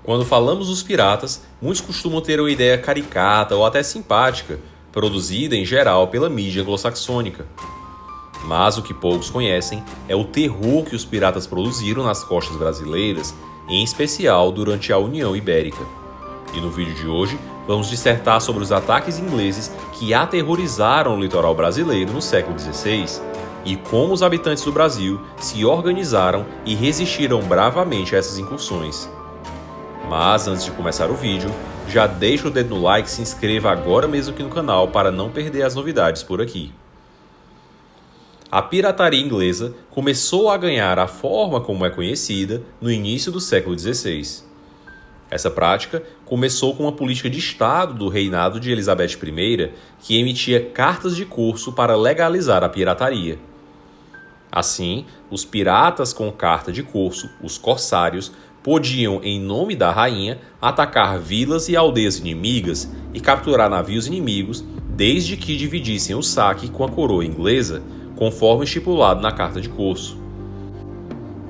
Quando falamos dos piratas, muitos costumam ter uma ideia caricata ou até simpática, produzida em geral pela mídia anglo-saxônica. Mas o que poucos conhecem é o terror que os piratas produziram nas costas brasileiras, em especial durante a União Ibérica. E no vídeo de hoje, vamos dissertar sobre os ataques ingleses que aterrorizaram o litoral brasileiro no século XVI e como os habitantes do Brasil se organizaram e resistiram bravamente a essas incursões. Mas antes de começar o vídeo, já deixa o dedo no like e se inscreva agora mesmo aqui no canal para não perder as novidades por aqui. A pirataria inglesa começou a ganhar a forma como é conhecida no início do século XVI. Essa prática começou com uma política de Estado do reinado de Elizabeth I, que emitia cartas de curso para legalizar a pirataria. Assim, os piratas com carta de curso, os corsários, podiam, em nome da rainha, atacar vilas e aldeias inimigas e capturar navios inimigos, desde que dividissem o saque com a coroa inglesa, conforme estipulado na carta de curso.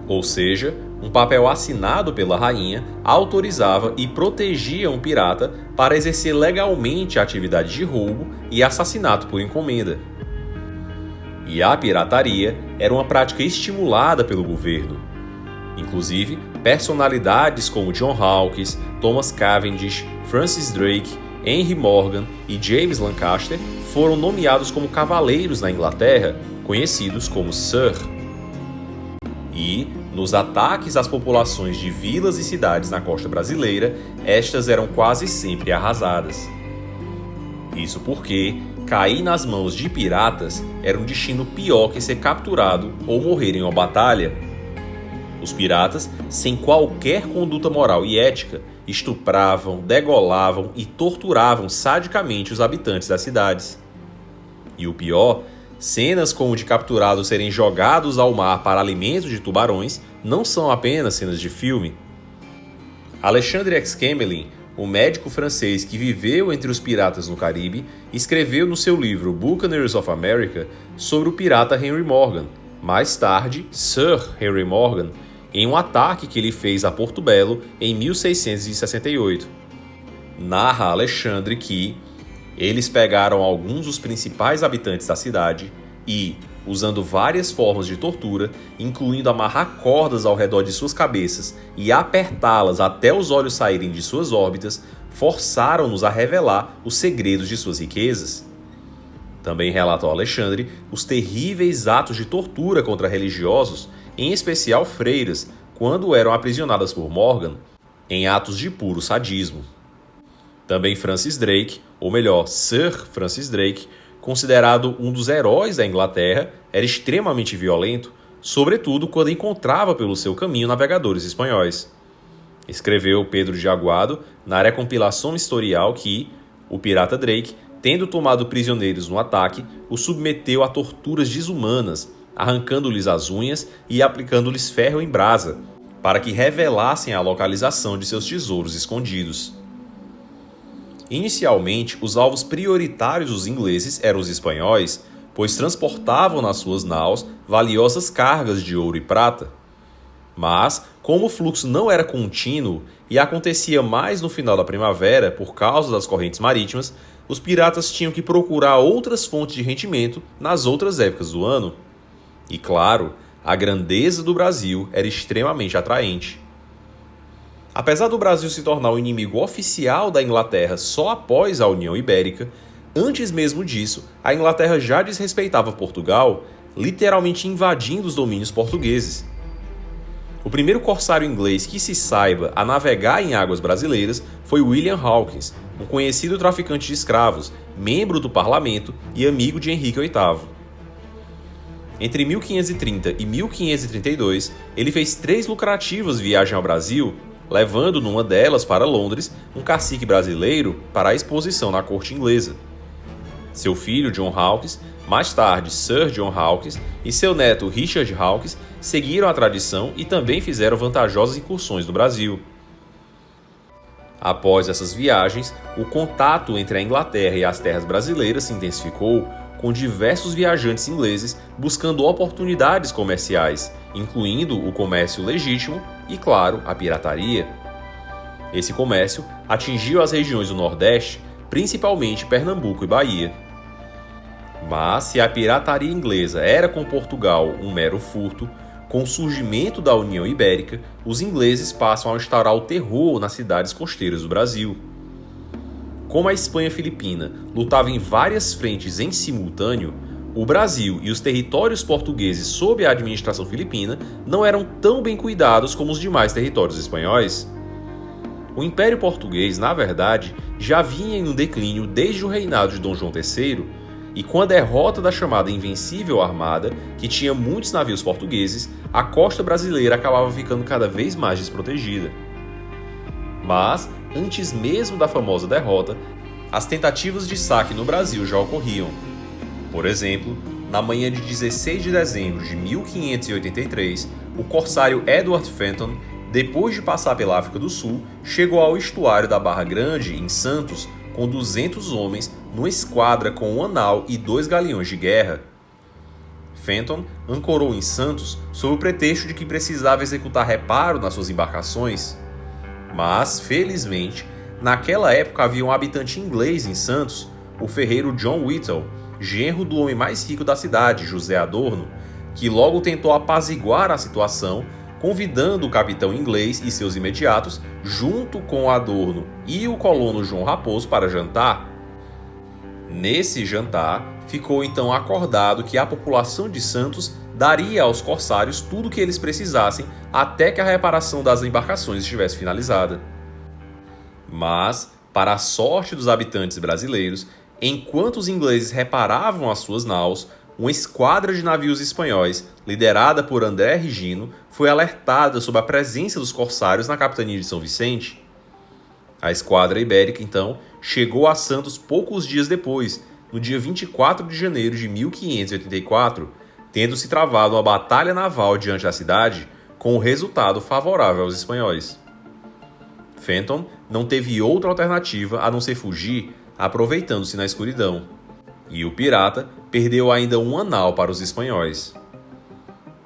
Ou seja, um papel assinado pela rainha autorizava e protegia um pirata para exercer legalmente a atividade de roubo e assassinato por encomenda. E a pirataria era uma prática estimulada pelo governo. Inclusive, personalidades como John Hawkes, Thomas Cavendish, Francis Drake, Henry Morgan e James Lancaster foram nomeados como cavaleiros na Inglaterra, conhecidos como Sir. E, nos ataques às populações de vilas e cidades na costa brasileira, estas eram quase sempre arrasadas. Isso porque cair nas mãos de piratas era um destino pior que ser capturado ou morrer em uma batalha. Os piratas, sem qualquer conduta moral e ética, estupravam, degolavam e torturavam sadicamente os habitantes das cidades. E o pior, cenas como de capturados serem jogados ao mar para alimento de tubarões não são apenas cenas de filme. Alexandre Exquemelin, um médico francês que viveu entre os piratas no Caribe, escreveu no seu livro Buccaneers of America sobre o pirata Henry Morgan, mais tarde Sir Henry Morgan, em um ataque que ele fez a Porto Belo em 1668. Narra Alexandre que eles pegaram alguns dos principais habitantes da cidade e, usando várias formas de tortura, incluindo amarrar cordas ao redor de suas cabeças e apertá-las até os olhos saírem de suas órbitas, forçaram-nos a revelar os segredos de suas riquezas. Também relatou Alexandre os terríveis atos de tortura contra religiosos, em especial freiras, quando eram aprisionadas por Morgan, em atos de puro sadismo. Também Francis Drake, ou melhor, Sir Francis Drake, considerado um dos heróis da Inglaterra, era extremamente violento, sobretudo quando encontrava pelo seu caminho navegadores espanhóis. Escreveu Pedro de Aguado na recompilação historial que o pirata Drake, tendo tomado prisioneiros no ataque, o submeteu a torturas desumanas, arrancando-lhes as unhas e aplicando-lhes ferro em brasa, para que revelassem a localização de seus tesouros escondidos. Inicialmente, os alvos prioritários dos ingleses eram os espanhóis, pois transportavam nas suas naus valiosas cargas de ouro e prata. Mas, como o fluxo não era contínuo e acontecia mais no final da primavera por causa das correntes marítimas, os piratas tinham que procurar outras fontes de rendimento nas outras épocas do ano. E claro, a grandeza do Brasil era extremamente atraente. Apesar do Brasil se tornar o inimigo oficial da Inglaterra só após a União Ibérica, antes mesmo disso, a Inglaterra já desrespeitava Portugal, literalmente invadindo os domínios portugueses. O primeiro corsário inglês que se saiba a navegar em águas brasileiras foi William Hawkins, um conhecido traficante de escravos, membro do parlamento e amigo de Henrique VIII. Entre 1530 e 1532, ele fez 3 lucrativas viagens ao Brasil, levando numa delas para Londres um cacique brasileiro para a exposição na corte inglesa. Seu filho, John Hawkes, mais tarde Sir John Hawkes, e seu neto Richard Hawkes seguiram a tradição e também fizeram vantajosas incursões no Brasil. Após essas viagens, o contato entre a Inglaterra e as terras brasileiras se intensificou, com diversos viajantes ingleses buscando oportunidades comerciais, incluindo o comércio legítimo e, claro, a pirataria. Esse comércio atingiu as regiões do Nordeste, principalmente Pernambuco e Bahia. Mas se a pirataria inglesa era com Portugal um mero furto, com o surgimento da União Ibérica, os ingleses passam a instaurar o terror nas cidades costeiras do Brasil. Como a Espanha filipina lutava em várias frentes em simultâneo, o Brasil e os territórios portugueses sob a administração filipina não eram tão bem cuidados como os demais territórios espanhóis. O Império Português, na verdade, já vinha em um declínio desde o reinado de Dom João III, e com a derrota da chamada Invencível Armada, que tinha muitos navios portugueses, a costa brasileira acabava ficando cada vez mais desprotegida. Mas, antes mesmo da famosa derrota, as tentativas de saque no Brasil já ocorriam. Por exemplo, na manhã de 16 de dezembro de 1583, o corsário Edward Fenton, depois de passar pela África do Sul, chegou ao estuário da Barra Grande, em Santos, com 200 homens, numa esquadra com um anal e 2 galeões de guerra. Fenton ancorou em Santos sob o pretexto de que precisava executar reparo nas suas embarcações. Mas, felizmente, naquela época havia um habitante inglês em Santos, o ferreiro John Whittle, genro do homem mais rico da cidade, José Adorno, que logo tentou apaziguar a situação, convidando o capitão inglês e seus imediatos, junto com Adorno e o colono João Raposo, para jantar. Nesse jantar, ficou então acordado que a população de Santos daria aos corsários tudo o que eles precisassem até que a reparação das embarcações estivesse finalizada. Mas, para a sorte dos habitantes brasileiros, enquanto os ingleses reparavam as suas naus, uma esquadra de navios espanhóis, liderada por André Regino, foi alertada sobre a presença dos corsários na capitania de São Vicente. A esquadra ibérica, então, chegou a Santos poucos dias depois, no dia 24 de janeiro de 1584, tendo se travado uma batalha naval diante da cidade, com um resultado favorável aos espanhóis. Fenton não teve outra alternativa a não ser fugir, aproveitando-se na escuridão. E o pirata perdeu ainda um anal para os espanhóis.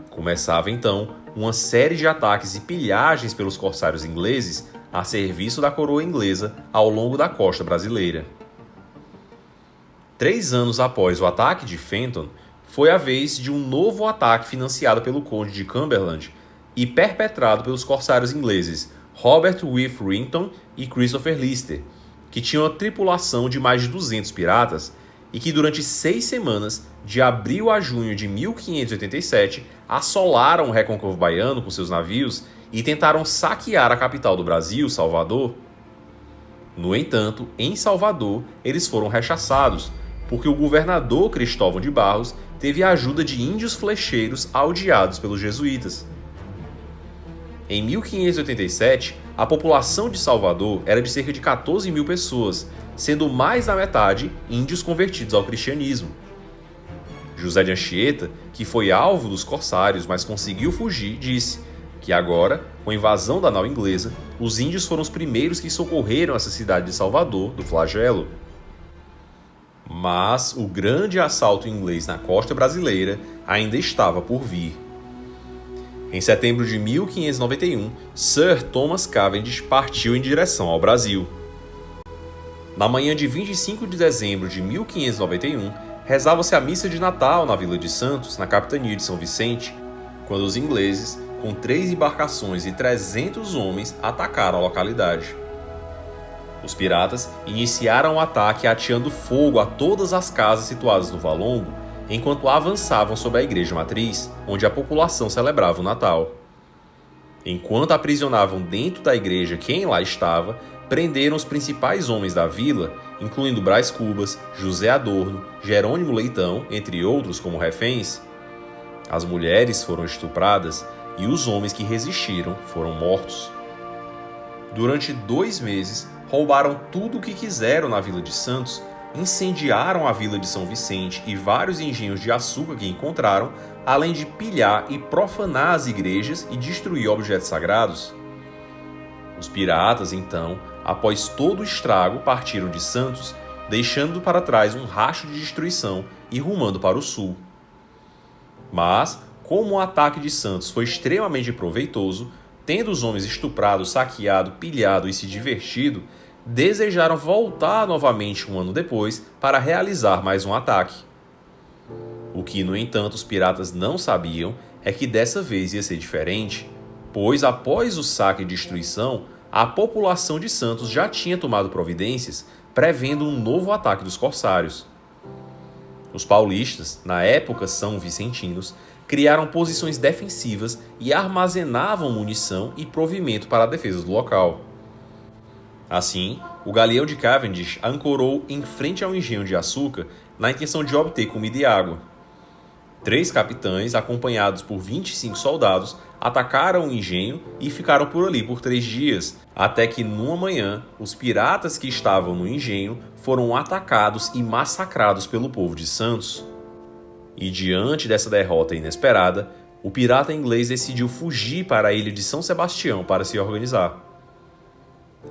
Começava então uma série de ataques e pilhagens pelos corsários ingleses a serviço da coroa inglesa ao longo da costa brasileira. 3 anos após o ataque de Fenton, foi a vez de um novo ataque financiado pelo conde de Cumberland e perpetrado pelos corsários ingleses Robert Witherington e Christopher Lister, que tinham uma tripulação de mais de 200 piratas e que durante 6 semanas, de abril a junho de 1587, assolaram o Recôncavo Baiano com seus navios e tentaram saquear a capital do Brasil, Salvador. No entanto, em Salvador, eles foram rechaçados, porque o governador Cristóvão de Barros teve a ajuda de índios flecheiros aldeados pelos jesuítas. Em 1587, a população de Salvador era de cerca de 14 mil pessoas, sendo mais da metade índios convertidos ao cristianismo. José de Anchieta, que foi alvo dos corsários, mas conseguiu fugir, disse que agora, com a invasão da nau inglesa, os índios foram os primeiros que socorreram essa cidade de Salvador do flagelo. Mas o grande assalto inglês na costa brasileira ainda estava por vir. Em setembro de 1591, Sir Thomas Cavendish partiu em direção ao Brasil. Na manhã de 25 de dezembro de 1591, rezava-se a missa de Natal na Vila de Santos, na capitania de São Vicente, quando os ingleses, com 3 embarcações e 300 homens, atacaram a localidade. Os piratas iniciaram o ataque ateando fogo a todas as casas situadas no Valongo, enquanto avançavam sobre a igreja matriz, onde a população celebrava o Natal. Enquanto aprisionavam dentro da igreja quem lá estava, prenderam os principais homens da vila, incluindo Brás Cubas, José Adorno, Jerônimo Leitão, entre outros como reféns. As mulheres foram estupradas e os homens que resistiram foram mortos. Durante 2 meses, roubaram tudo o que quiseram na Vila de Santos, incendiaram a Vila de São Vicente e vários engenhos de açúcar que encontraram, além de pilhar e profanar as igrejas e destruir objetos sagrados. Os piratas, então, após todo o estrago, partiram de Santos, deixando para trás um rastro de destruição e rumando para o sul. Mas, como o ataque de Santos foi extremamente proveitoso, tendo os homens estuprado, saqueado, pilhado e se divertido, desejaram voltar novamente um ano depois para realizar mais um ataque. O que, no entanto, os piratas não sabiam é que dessa vez ia ser diferente, pois após o saque e destruição, a população de Santos já tinha tomado providências prevendo um novo ataque dos corsários. Os paulistas, na época são vicentinos, criaram posições defensivas e armazenavam munição e provimento para a defesa do local. Assim, o galeão de Cavendish ancorou em frente ao engenho de açúcar na intenção de obter comida e água. 3 capitães, acompanhados por 25 soldados, atacaram o engenho e ficaram por ali por 3 dias, até que numa manhã, os piratas que estavam no engenho foram atacados e massacrados pelo povo de Santos. E diante dessa derrota inesperada, o pirata inglês decidiu fugir para a ilha de São Sebastião para se organizar.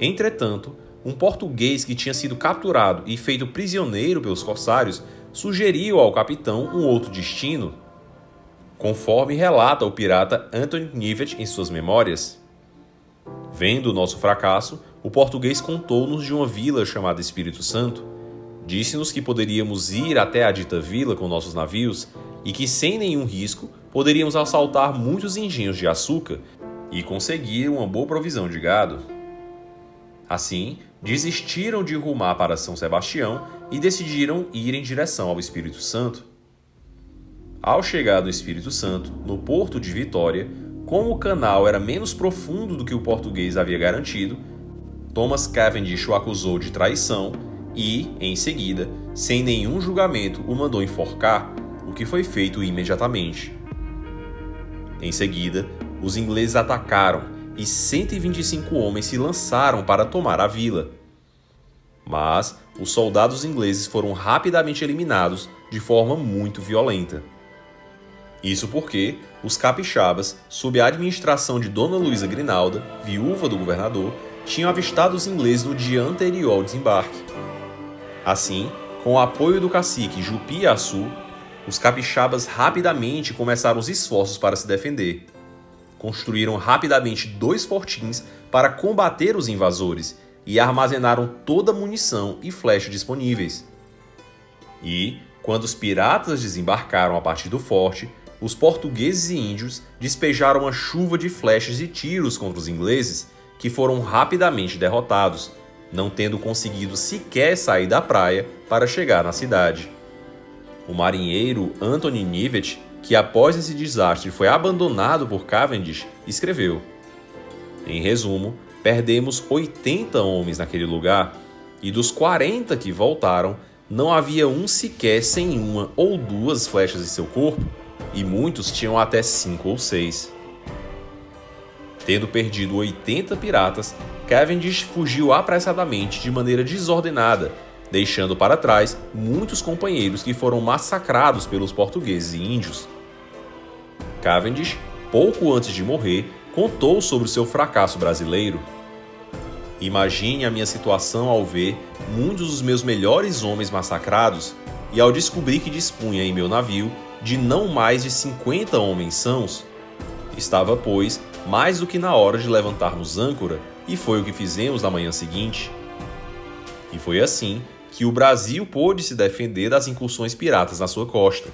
Entretanto, um português que tinha sido capturado e feito prisioneiro pelos corsários sugeriu ao capitão um outro destino, conforme relata o pirata Anthony Knivet em suas memórias. Vendo o nosso fracasso, o português contou-nos de uma vila chamada Espírito Santo. Disse-nos que poderíamos ir até a dita vila com nossos navios e que, sem nenhum risco, poderíamos assaltar muitos engenhos de açúcar e conseguir uma boa provisão de gado. Assim, desistiram de rumar para São Sebastião e decidiram ir em direção ao Espírito Santo. Ao chegar no Espírito Santo, no porto de Vitória, como o canal era menos profundo do que o português havia garantido, Thomas Cavendish o acusou de traição e, em seguida, sem nenhum julgamento, o mandou enforcar, o que foi feito imediatamente. Em seguida, os ingleses atacaram e 125 homens se lançaram para tomar a vila. Mas os soldados ingleses foram rapidamente eliminados de forma muito violenta. Isso porque os capixabas, sob a administração de Dona Luísa Grinalda, viúva do governador, tinham avistado os ingleses no dia anterior ao desembarque. Assim, com o apoio do cacique Jupi-Açu, os capixabas rapidamente começaram os esforços para se defender. Construíram rapidamente 2 fortins para combater os invasores e armazenaram toda a munição e flecha disponíveis. E, quando os piratas desembarcaram a partir do forte, os portugueses e índios despejaram uma chuva de flechas e tiros contra os ingleses, que foram rapidamente derrotados, não tendo conseguido sequer sair da praia para chegar na cidade. O marinheiro Anthony Knivet, que após esse desastre foi abandonado por Cavendish, escreveu: em resumo, perdemos 80 homens naquele lugar, e dos 40 que voltaram, não havia um sequer sem uma ou 2 flechas em seu corpo, e muitos tinham até 5 ou 6. Tendo perdido 80 piratas, Cavendish fugiu apressadamente de maneira desordenada, deixando para trás muitos companheiros que foram massacrados pelos portugueses e índios. Cavendish, pouco antes de morrer, contou sobre o seu fracasso brasileiro. Imagine a minha situação ao ver muitos dos meus melhores homens massacrados e ao descobrir que dispunha em meu navio de não mais de 50 homens sãos. Estava, pois, mais do que na hora de levantarmos âncora, e foi o que fizemos na manhã seguinte. E foi assim que o Brasil pôde se defender das incursões piratas na sua costa.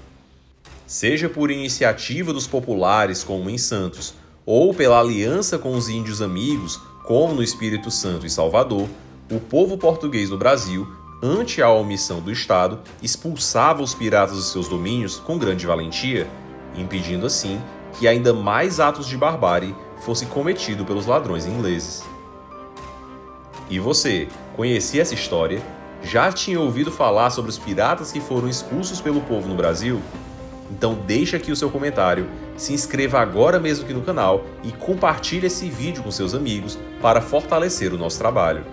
Seja por iniciativa dos populares, como em Santos, ou pela aliança com os índios amigos, como no Espírito Santo e Salvador, o povo português do Brasil, ante a omissão do Estado, expulsava os piratas dos seus domínios com grande valentia, impedindo assim que ainda mais atos de barbárie fossem cometidos pelos ladrões ingleses. E você, conhecia essa história? Já tinha ouvido falar sobre os piratas que foram expulsos pelo povo no Brasil? Então deixa aqui o seu comentário, se inscreva agora mesmo aqui no canal e compartilhe esse vídeo com seus amigos para fortalecer o nosso trabalho.